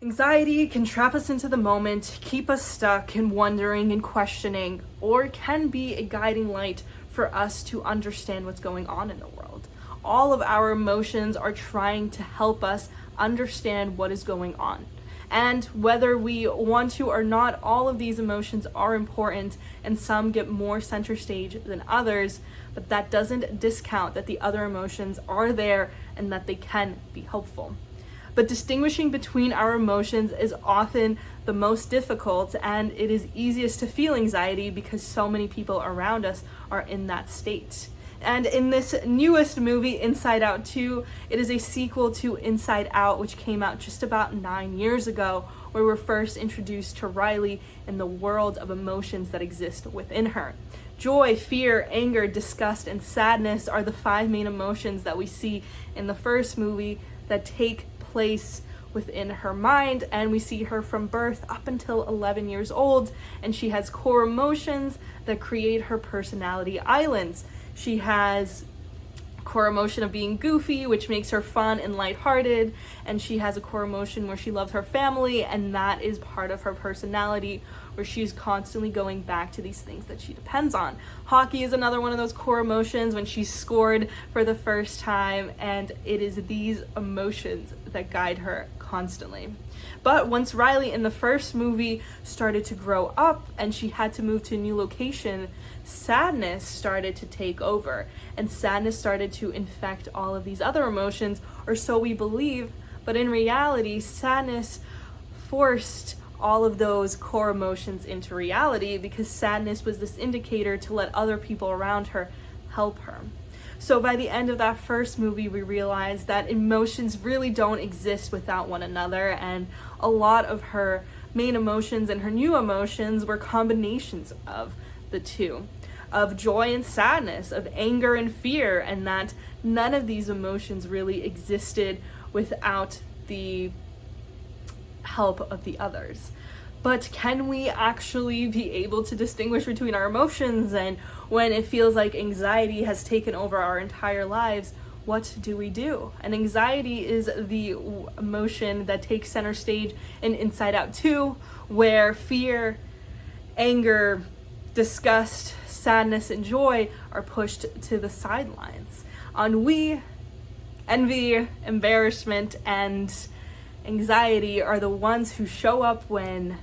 Anxiety can trap us into the moment, keep us stuck in wondering and questioning, or can be a guiding light for us to understand what's going on in the world. All of our emotions are trying to help us understand what is going on. And whether we want to or not, all of these emotions are important, and some get more center stage than others, but that doesn't discount that the other emotions are there and that they can be helpful. But distinguishing between our emotions is often the most difficult, and it is easiest to feel anxiety because so many people around us are in that state. And in this newest movie, Inside Out 2, it is a sequel to Inside Out, which came out just about 9 years ago, where we're first introduced to Riley and the world of emotions that exist within her. Joy, fear, anger, disgust, and sadness are the 5 main emotions that we see in the first movie that take place within her mind, and we see her from birth up until 11 years old, and she has core emotions that create her personality islands. She has core emotion of being goofy, which makes her fun and lighthearted, and she has a core emotion where she loves her family, and that is part of her personality, where she's constantly going back to these things that she depends on. Hockey is another one of those core emotions, when she scored for the first time, and it is these emotions that guide her constantly. But once Riley in the first movie started to grow up and she had to move to a new location, sadness started to take over, and sadness started to infect all of these other emotions, or so we believe, but in reality, sadness forced all of those core emotions into reality, because sadness was this indicator to let other people around her help her. So by the end of that first movie, we realized that emotions really don't exist without one another, and a lot of her main emotions and her new emotions were combinations of the two, of joy and sadness, of anger and fear, and that none of these emotions really existed without the help of the others. But can we actually be able to distinguish between our emotions? And when it feels like anxiety has taken over our entire lives, what do we do? And anxiety is the emotion that takes center stage in Inside Out 2, where fear, anger, disgust, sadness, and joy are pushed to the sidelines. Ennui, envy, embarrassment, and anxiety are the ones who show up when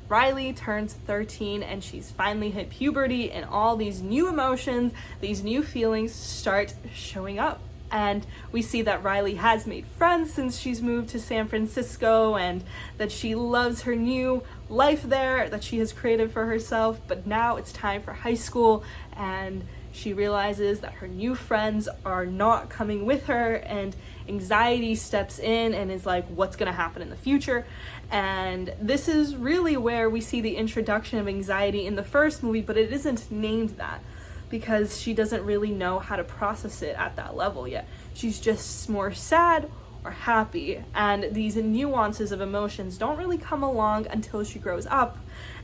Riley turns 13 and she's finally hit puberty, and all these new emotions, these new feelings start showing up. And we see that Riley has made friends since she's moved to San Francisco, and that she loves her new life there that she has created for herself. But now it's time for high school, and she realizes that her new friends are not coming with her, and anxiety steps in and is like, what's going to happen in the future? And this is really where we see the introduction of anxiety in the first movie, but it isn't named that because she doesn't really know how to process it at that level yet. She's just more sad or happy, and these nuances of emotions don't really come along until she grows up.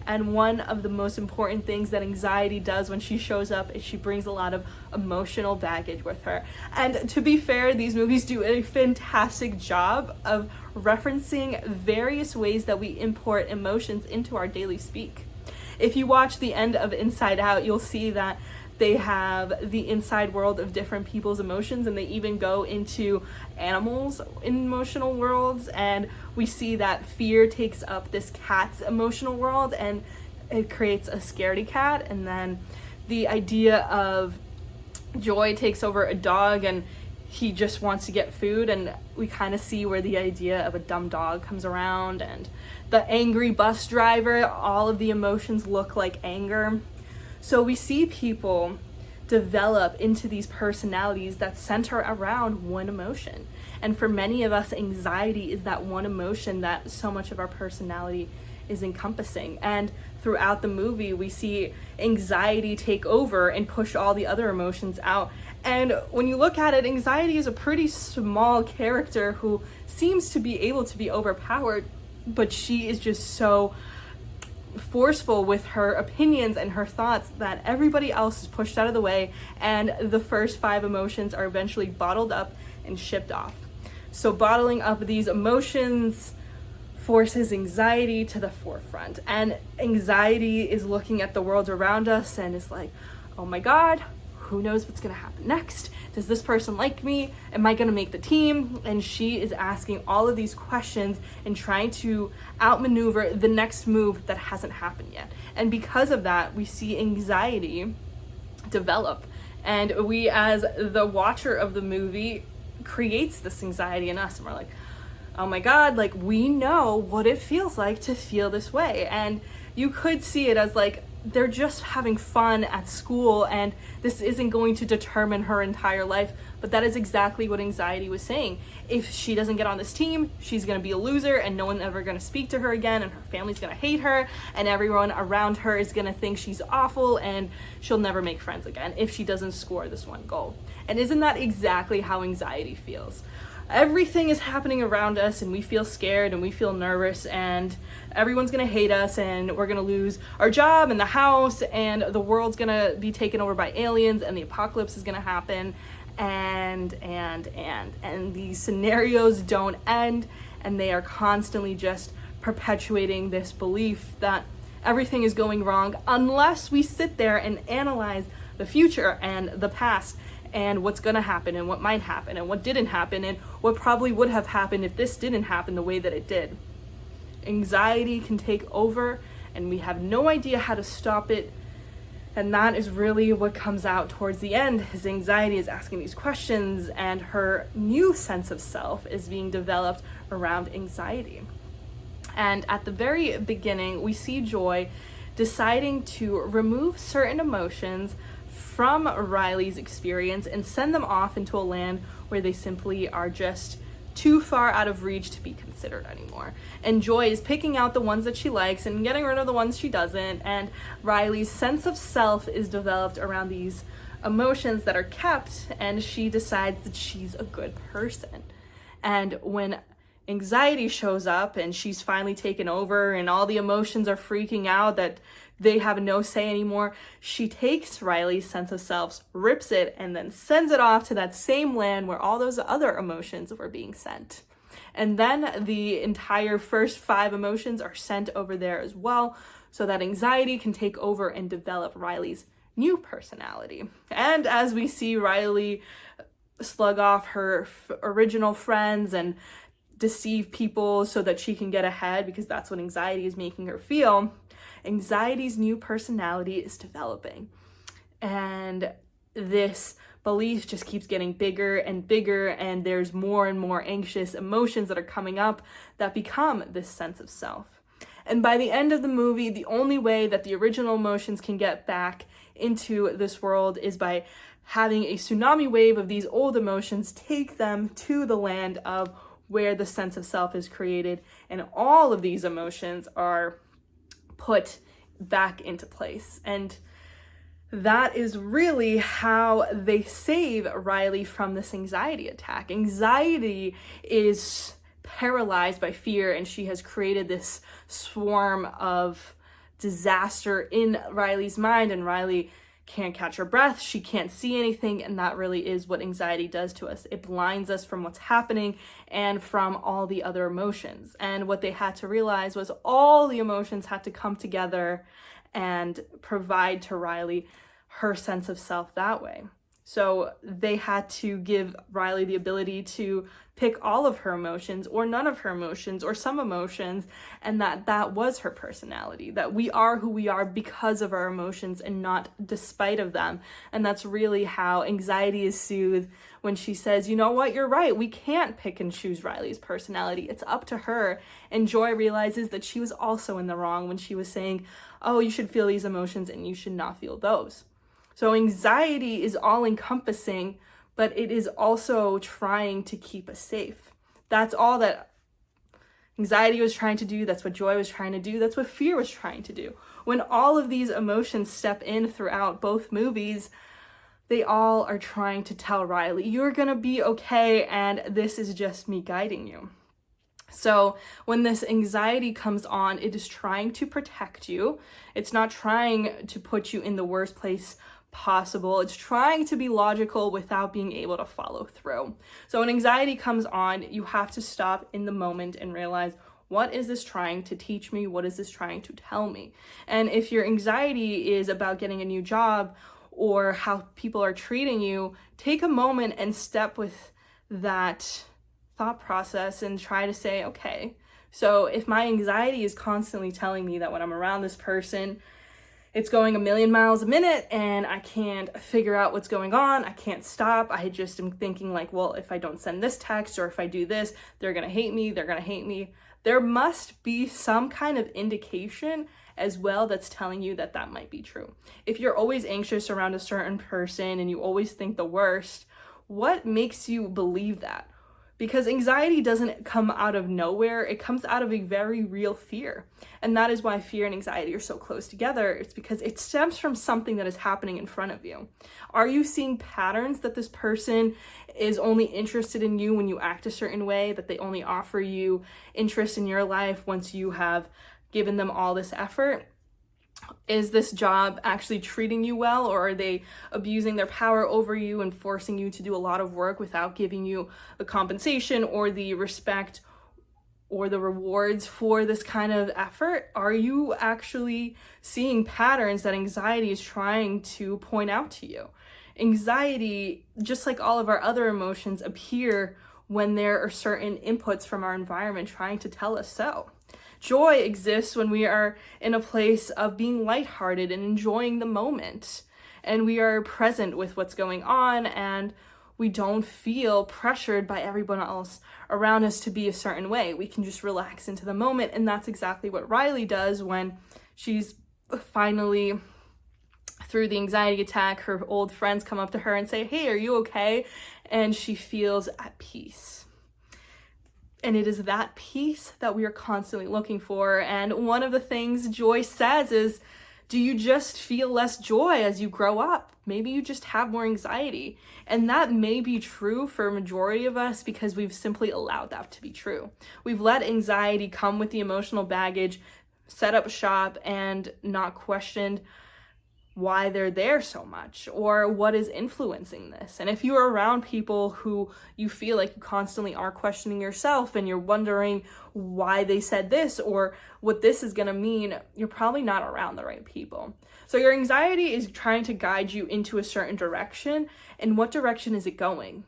And one of the most important things that anxiety does when she shows up is she brings a lot of emotional baggage with her. And to be fair, these movies do a fantastic job of referencing various ways that we import emotions into our daily speak. If you watch the end of Inside Out, you'll see that they have the inside world of different people's emotions, and they even go into animals' emotional worlds, and we see that fear takes up this cat's emotional world and it creates a scaredy cat, and then the idea of joy takes over a dog and he just wants to get food, and we kind of see where the idea of a dumb dog comes around. And the angry bus driver, all of the emotions look like anger. So we see people develop into these personalities that center around one emotion. And for many of us, anxiety is that one emotion that so much of our personality is encompassing. And throughout the movie, we see anxiety take over and push all the other emotions out. And when you look at it, anxiety is a pretty small character who seems to be able to be overpowered, but she is just so forceful with her opinions and her thoughts that everybody else is pushed out of the way, and the first 5 emotions are eventually bottled up and shipped off. So bottling up these emotions forces anxiety to the forefront. And anxiety is looking at the world around us and is like, oh my God, who knows what's gonna happen next? Does this person like me? Am I gonna make the team? And she is asking all of these questions and trying to outmaneuver the next move that hasn't happened yet. And because of that, we see anxiety develop. And we, as the watcher of the movie, creates this anxiety in us. And we're like, oh my God, like, we know what it feels like to feel this way. And you could see it as like, they're just having fun at school and this isn't going to determine her entire life. But that is exactly what anxiety was saying. If she doesn't get on this team, she's going to be a loser and no one's ever going to speak to her again, and her family's going to hate her, and everyone around her is going to think she's awful, and she'll never make friends again if she doesn't score this one goal. And isn't that exactly how anxiety feels? Everything is happening around us and we feel scared and we feel nervous, and everyone's gonna hate us, and we're gonna lose our job and the house, and the world's gonna be taken over by aliens, and the apocalypse is gonna happen, and these scenarios don't end, and they are constantly just perpetuating this belief that everything is going wrong unless we sit there and analyze the future and the past and what's going to happen and what might happen and what didn't happen and what probably would have happened if this didn't happen the way that it did. Anxiety can take over and we have no idea how to stop it. And that is really what comes out towards the end. His anxiety is asking these questions, and her new sense of self is being developed around anxiety. And at the very beginning, we see Joy deciding to remove certain emotions from Riley's experience and send them off into a land where they simply are just too far out of reach to be considered anymore. And Joy is picking out the ones that she likes and getting rid of the ones she doesn't, and Riley's sense of self is developed around these emotions that are kept, and she decides that she's a good person. And when anxiety shows up and she's finally taken over and all the emotions are freaking out that they have no say anymore, she takes Riley's sense of self, rips it, and then sends it off to that same land where all those other emotions were being sent. And then the entire first 5 emotions are sent over there as well, so that anxiety can take over and develop Riley's new personality. And as we see Riley slug off her original friends and deceive people so that she can get ahead, because that's what anxiety is making her feel, anxiety's new personality is developing. And this belief just keeps getting bigger and bigger, and there's more and more anxious emotions that are coming up that become this sense of self. And by the end of the movie, the only way that the original emotions can get back into this world is by having a tsunami wave of these old emotions take them to the land of where the sense of self is created, and all of these emotions are put back into place. And that is really how they save Riley from this anxiety attack. Anxiety is paralyzed by fear, and she has created this swarm of disaster in Riley's mind, and Riley can't catch her breath, she can't see anything, and that really is what anxiety does to us. It blinds us from what's happening and from all the other emotions. And what they had to realize was all the emotions had to come together and provide to Riley her sense of self that way. So they had to give Riley the ability to pick all of her emotions or none of her emotions or some emotions, and that was her personality, that we are who we are because of our emotions and not despite of them. And that's really how anxiety is soothed when she says, you know what, you're right, we can't pick and choose Riley's personality, it's up to her. And Joy realizes that she was also in the wrong when she was saying, oh, you should feel these emotions and you should not feel those. So anxiety is all encompassing, but it is also trying to keep us safe. That's all that anxiety was trying to do. That's what joy was trying to do. That's what fear was trying to do. When all of these emotions step in throughout both movies, they all are trying to tell Riley, you're gonna be okay, and this is just me guiding you. So when this anxiety comes on, it is trying to protect you. It's not trying to put you in the worst place possible. It's trying to be logical without being able to follow through. So when anxiety comes on, you have to stop in the moment and realize, What is this trying to teach me? What is this trying to tell me? And if your anxiety is about getting a new job or how people are treating you, take a moment and step with that thought process and try to say, okay, so if my anxiety is constantly telling me that when I'm around this person, it's going 1,000,000 miles a minute and I can't figure out what's going on, I can't stop, I just am thinking like, well, if I don't send this text or if I do this, they're gonna hate me, they're gonna hate me. There must be some kind of indication as well that's telling you that that might be true. If you're always anxious around a certain person and you always think the worst, what makes you believe that? Because anxiety doesn't come out of nowhere, it comes out of a very real fear. And that is why fear and anxiety are so close together. It's because it stems from something that is happening in front of you. Are you seeing patterns that this person is only interested in you when you act a certain way, that they only offer you interest in your life once you have given them all this effort? Is this job actually treating you well, or are they abusing their power over you and forcing you to do a lot of work without giving you the compensation or the respect or the rewards for this kind of effort? Are you actually seeing patterns that anxiety is trying to point out to you? Anxiety, just like all of our other emotions, appear when there are certain inputs from our environment trying to tell us so. Joy exists when we are in a place of being lighthearted and enjoying the moment, and we are present with what's going on, and we don't feel pressured by everyone else around us to be a certain way. We can just relax into the moment, and that's exactly what Riley does when she's finally, through the anxiety attack, her old friends come up to her and say, hey, are you okay? And she feels at peace. And it is that peace that we are constantly looking for. And one of the things Joy says is, do you just feel less joy as you grow up? Maybe you just have more anxiety. And that may be true for a majority of us because we've simply allowed that to be true. We've let anxiety come with the emotional baggage, set up shop, and not questioned why they're there so much or what is influencing this. And if you're around people who you feel like you constantly are questioning yourself and you're wondering why they said this or what this is going to mean, you're probably not around the right people. So your anxiety is trying to guide you into a certain direction. And what direction is it going?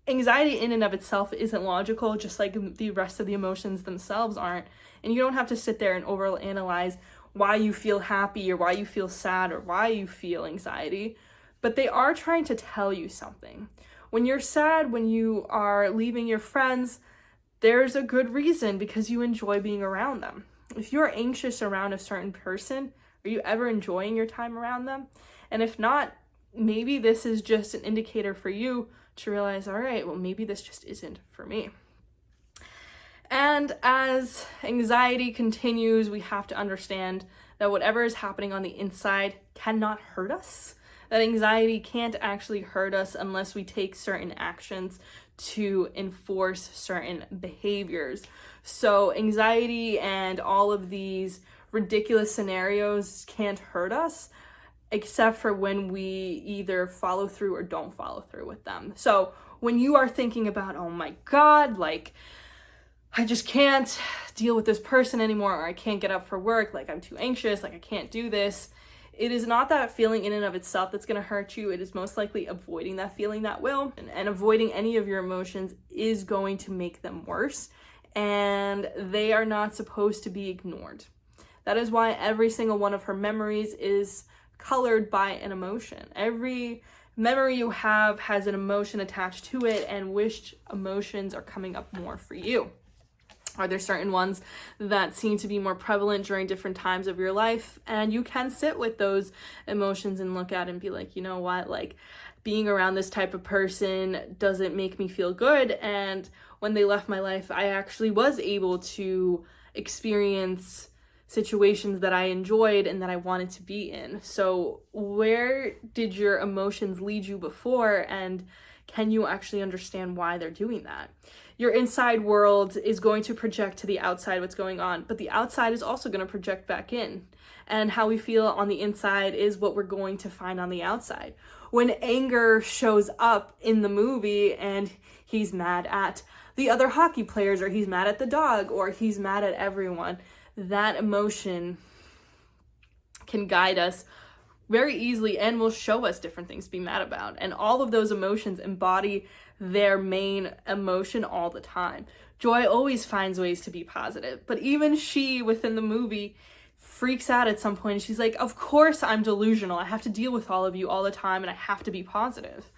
Anxiety in and of itself isn't logical, just like the rest of the emotions themselves aren't. And you don't have to sit there and overanalyze why you feel happy or why you feel sad or why you feel anxiety, but they are trying to tell you something. When you're sad, when you are leaving your friends, there's a good reason because you enjoy being around them. If you're anxious around a certain person, are you ever enjoying your time around them? And if not, maybe this is just an indicator for you to realize, all right, well, maybe this just isn't for me. And as anxiety continues, we have to understand that whatever is happening on the inside cannot hurt us. That anxiety can't actually hurt us unless we take certain actions to enforce certain behaviors. So anxiety and all of these ridiculous scenarios can't hurt us, except for when we either follow through or don't follow through with them. So when you are thinking about, oh my God, like, I just can't deal with this person anymore, or I can't get up for work, like I'm too anxious, like I can't do this. It is not that feeling in and of itself that's going to hurt you. It is most likely avoiding that feeling that will. And avoiding any of your emotions is going to make them worse. And they are not supposed to be ignored. That is why every single one of her memories is colored by an emotion. Every memory you have has an emotion attached to it, and which emotions are coming up more for you. Are there certain ones that seem to be more prevalent during different times of your life? And you can sit with those emotions and look at it and be like, you know what, like being around this type of person doesn't make me feel good. And when they left my life, I actually was able to experience situations that I enjoyed and that I wanted to be in. So where did your emotions lead you before? And Can you actually understand why they're doing that? Your inside world is going to project to the outside what's going on, but the outside is also going to project back in. And how we feel on the inside is what we're going to find on the outside. When anger shows up in the movie and he's mad at the other hockey players, or he's mad at the dog, or he's mad at everyone, that emotion can guide us very easily and will show us different things to be mad about. And all of those emotions embody their main emotion all the time. Joy always finds ways to be positive, but even she within the movie freaks out at some point, and she's like, of course I'm delusional. I have to deal with all of you all the time, and I have to be positive.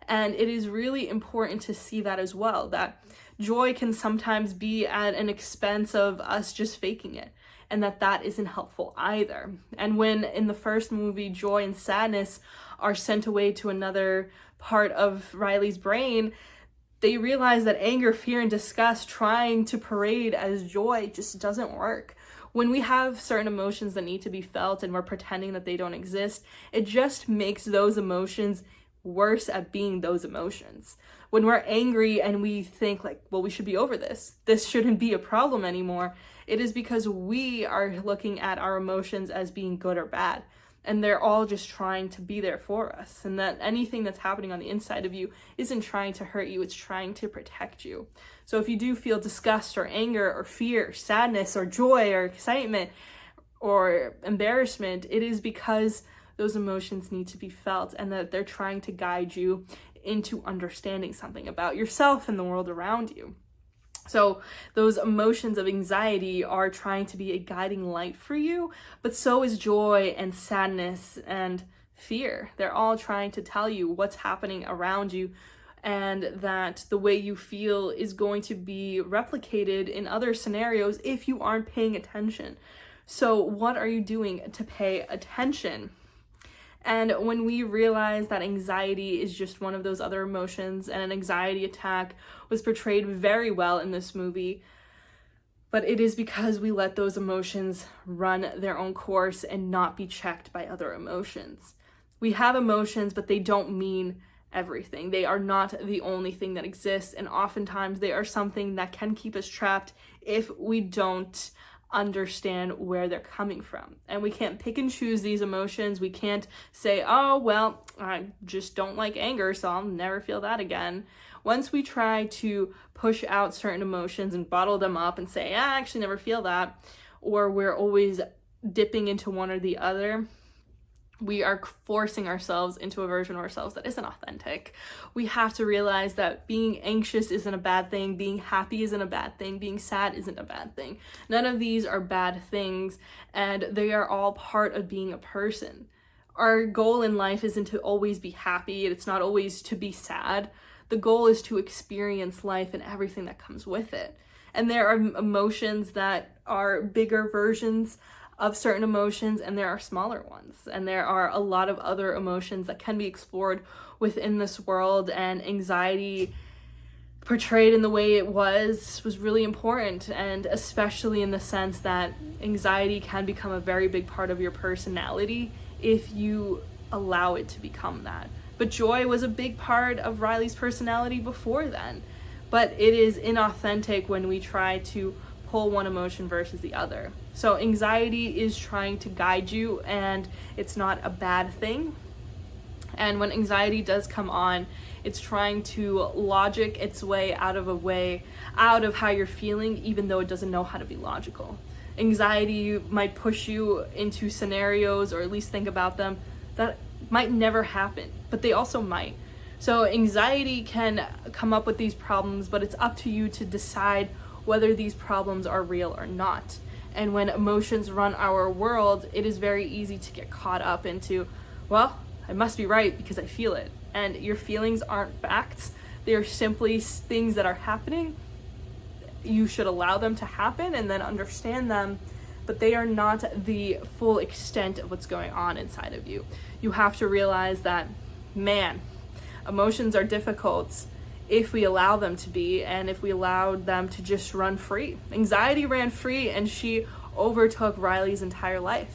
And it is really important to see that as well, that joy can sometimes be at an expense of us just faking it, and that isn't helpful either. And when in the first movie, joy and sadness are sent away to another part of Riley's brain, they realize that anger, fear, and disgust trying to parade as joy just doesn't work. When we have certain emotions that need to be felt and we're pretending that they don't exist, it just makes those emotions worse at being those emotions. When we're angry and we think like, well, we should be over this shouldn't be a problem anymore, it is because we are looking at our emotions as being good or bad, and they're all just trying to be there for us, and that anything that's happening on the inside of you isn't trying to hurt you, it's trying to protect you. So if you do feel disgust or anger or fear, sadness or joy or excitement or embarrassment, it is because those emotions need to be felt, and that they're trying to guide you into understanding something about yourself and the world around you. So those emotions of anxiety are trying to be a guiding light for you, but so is joy and sadness and fear. They're all trying to tell you what's happening around you, and that the way you feel is going to be replicated in other scenarios if you aren't paying attention. So what are you doing to pay attention? And when we realize that anxiety is just one of those other emotions, and an anxiety attack was portrayed very well in this movie, but it is because we let those emotions run their own course and not be checked by other emotions. We have emotions, but they don't mean everything. They are not the only thing that exists, and oftentimes they are something that can keep us trapped if we don't understand where they're coming from. And we can't pick and choose these emotions. We can't say, oh, well, I just don't like anger, so I'll never feel that again. Once we try to push out certain emotions and bottle them up and say, I actually never feel that, or we're always dipping into one or the other, we are forcing ourselves into a version of ourselves that isn't authentic. We have to realize that being anxious isn't a bad thing, being happy isn't a bad thing, being sad isn't a bad thing. None of these are bad things, and they are all part of being a person. Our goal in life isn't to always be happy, it's not always to be sad. The goal is to experience life and everything that comes with it. And there are emotions that are bigger versions of certain emotions, and there are smaller ones, and there are a lot of other emotions that can be explored within this world. And anxiety portrayed in the way it was really important, and especially in the sense that anxiety can become a very big part of your personality if you allow it to become that. But joy was a big part of Riley's personality before then, but it is inauthentic when we try to pull one emotion versus the other. So anxiety is trying to guide you, and it's not a bad thing. And when anxiety does come on, it's trying to logic its way out of how you're feeling, even though it doesn't know how to be logical. Anxiety might push you into scenarios, or at least think about them, that might never happen, but they also might. So anxiety can come up with these problems, but it's up to you to decide whether these problems are real or not. And when emotions run our world, it is very easy to get caught up into, well, I must be right because I feel it. And your feelings aren't facts. They are simply things that are happening. You should allow them to happen and then understand them, but they are not the full extent of what's going on inside of you. You have to realize that, man, emotions are difficult if we allow them to be, and if we allowed them to just run free. Anxiety ran free, and she overtook Riley's entire life.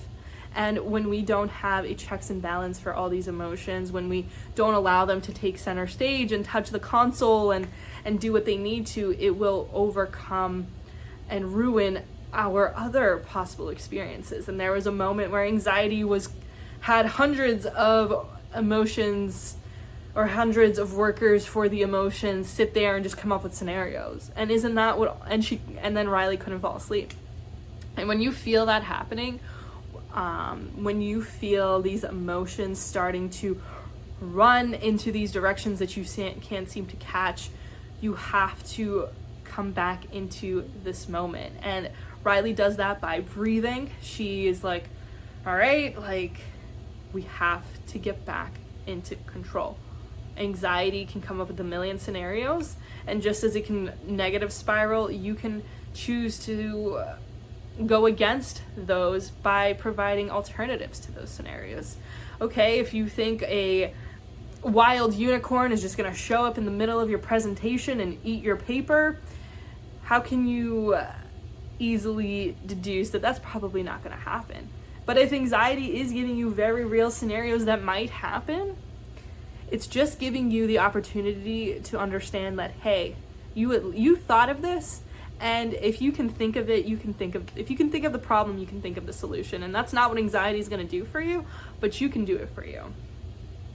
And when we don't have a checks and balance for all these emotions, when we don't allow them to take center stage and touch the console and do what they need to, it will overcome and ruin our other possible experiences. And there was a moment where anxiety had hundreds of emotions, or hundreds of workers for the emotions sit there and just come up with scenarios. And isn't that what, and then Riley couldn't fall asleep. And when you feel that happening, when you feel these emotions starting to run into these directions that you can't seem to catch, you have to come back into this moment. And Riley does that by breathing. She is like, all right, like, we have to get back into control. Anxiety can come up with a million scenarios, and just as it can negative spiral, you can choose to go against those by providing alternatives to those scenarios. Okay, if you think a wild unicorn is just going to show up in the middle of your presentation and eat your paper, how can you easily deduce that that's probably not going to happen? But if anxiety is giving you very real scenarios that might happen, it's just giving you the opportunity to understand that, hey, you thought of this, and if you can think of it, if you can think of the problem, you can think of the solution. And that's not what anxiety is going to do for you, but you can do it for you.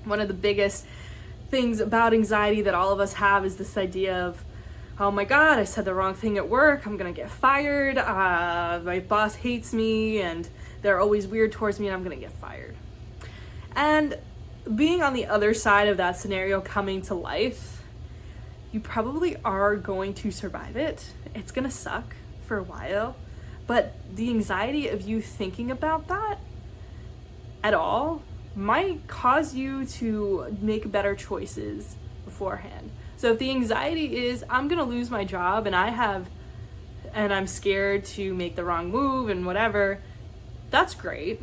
One of the biggest things about anxiety that all of us have is this idea of, oh my God, I said the wrong thing at work, I'm going to get fired, my boss hates me, and they're always weird towards me, and I'm going to get fired. And being on the other side of that scenario coming to life, you probably are going to survive it. It's going to suck for a while, but the anxiety of you thinking about that at all might cause you to make better choices beforehand. So if the anxiety is, I'm going to lose my job and I'm scared to make the wrong move and whatever, that's great.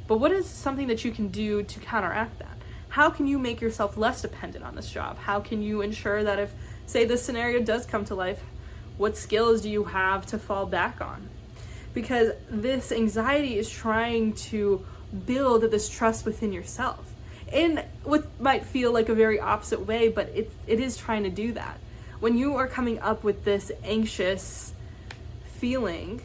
But what is something that you can do to counteract that? How can you make yourself less dependent on this job? How can you ensure that if, say, this scenario does come to life, what skills do you have to fall back on? Because this anxiety is trying to build this trust within yourself in what might feel like a very opposite way, but it is trying to do that. When you are coming up with this anxious feeling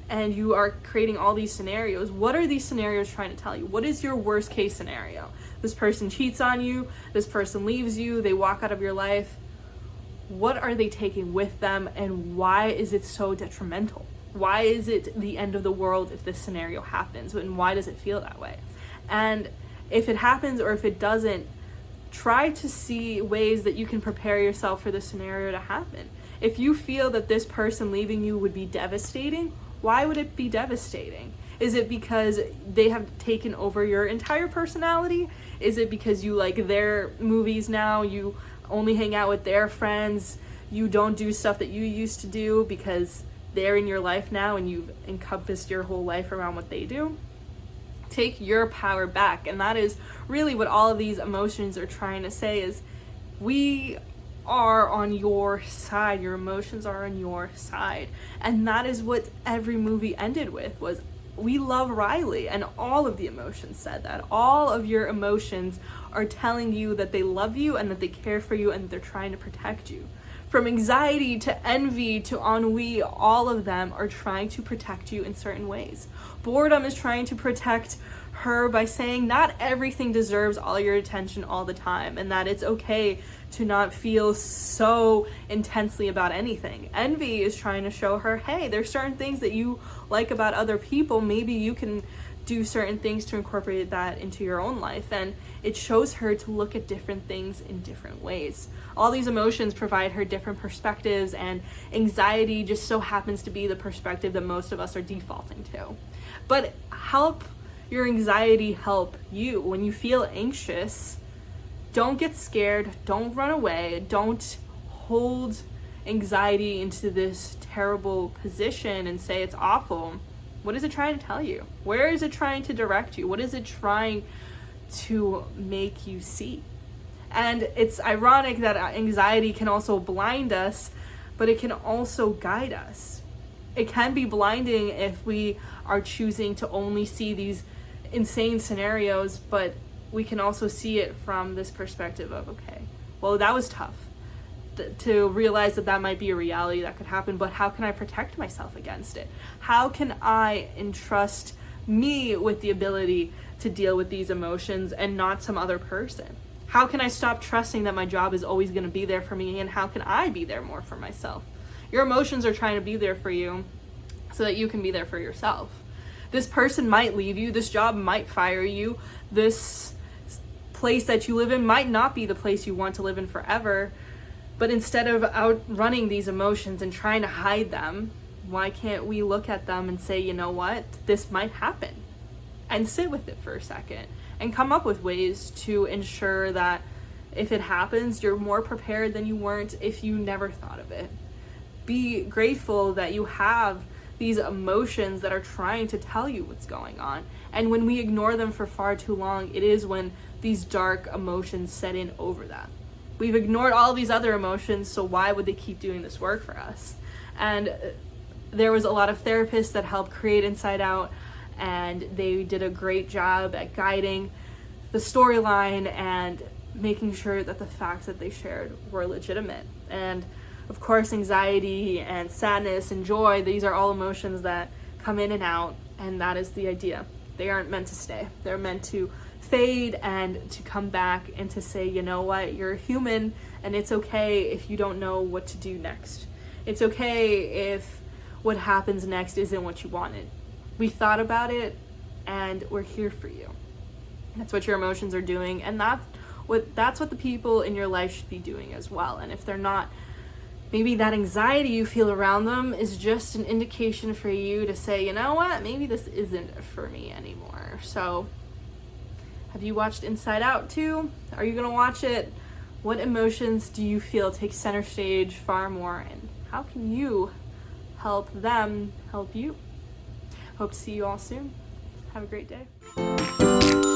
and you are creating all these scenarios, what are these scenarios trying to tell you? What is your worst case scenario? This person cheats on you, this person leaves you, they walk out of your life. What are they taking with them, and why is it so detrimental? Why is it the end of the world if this scenario happens, and why does it feel that way? And if it happens or if it doesn't, try to see ways that you can prepare yourself for the scenario to happen. If you feel that this person leaving you would be devastating, why would it be devastating? Is it because they have taken over your entire personality? Is it because you like their movies now? You only hang out with their friends? You don't do stuff that you used to do because they're in your life now and you've encompassed your whole life around what they do? Take your power back. And that is really what all of these emotions are trying to say, is we are on your side. Your emotions are on your side. And that is what every movie ended with, was we love Riley, and all of the emotions said that. All of your emotions are telling you that they love you and that they care for you and that they're trying to protect you. From anxiety to envy to ennui, all of them are trying to protect you in certain ways. Boredom is trying to protect her by saying not everything deserves all your attention all the time, and that it's okay to not feel so intensely about anything. Envy is trying to show her, hey, there's certain things that you like about other people. Maybe you can do certain things to incorporate that into your own life. And it shows her to look at different things in different ways. All these emotions provide her different perspectives, and anxiety just so happens to be the perspective that most of us are defaulting to. But help your anxiety help you. When you feel anxious, don't get scared, don't run away, don't hold anxiety into this terrible position and say it's awful. What is it trying to tell you? Where is it trying to direct you? What is it trying to make you see? And it's ironic that anxiety can also blind us, but it can also guide us. It can be blinding if we are choosing to only see these insane scenarios, but we can also see it from this perspective of, okay, well, that was tough to realize that that might be a reality that could happen, but how can I protect myself against it? How can I entrust me with the ability to deal with these emotions and not some other person? How can I stop trusting that my job is always going to be there for me, and how can I be there more for myself? Your emotions are trying to be there for you so that you can be there for yourself. This person might leave you, this job might fire you, this place that you live in might not be the place you want to live in forever, but instead of outrunning these emotions and trying to hide them, why can't we look at them and say, you know what, this might happen, and sit with it for a second and come up with ways to ensure that if it happens, you're more prepared than you weren't if you never thought of it. Be grateful that you have these emotions that are trying to tell you what's going on. And when we ignore them for far too long, it is when these dark emotions set in over that. We've ignored all these other emotions, so why would they keep doing this work for us? And there was a lot of therapists that helped create Inside Out, and they did a great job at guiding the storyline and making sure that the facts that they shared were legitimate. And of course, anxiety and sadness and joy, these are all emotions that come in and out, and that is the idea. They aren't meant to stay. They're meant to fade and to come back and to say, you know what, you're human, and it's okay if you don't know what to do next. It's okay if what happens next isn't what you wanted. We thought about it, and we're here for you. That's what your emotions are doing, and that's what the people in your life should be doing as well. And if they're not, maybe that anxiety you feel around them is just an indication for you to say, you know what, maybe this isn't for me anymore. So, have you watched Inside Out too? Are you gonna watch it? What emotions do you feel take center stage far more, and how can you help them help you? Hope to see you all soon. Have a great day.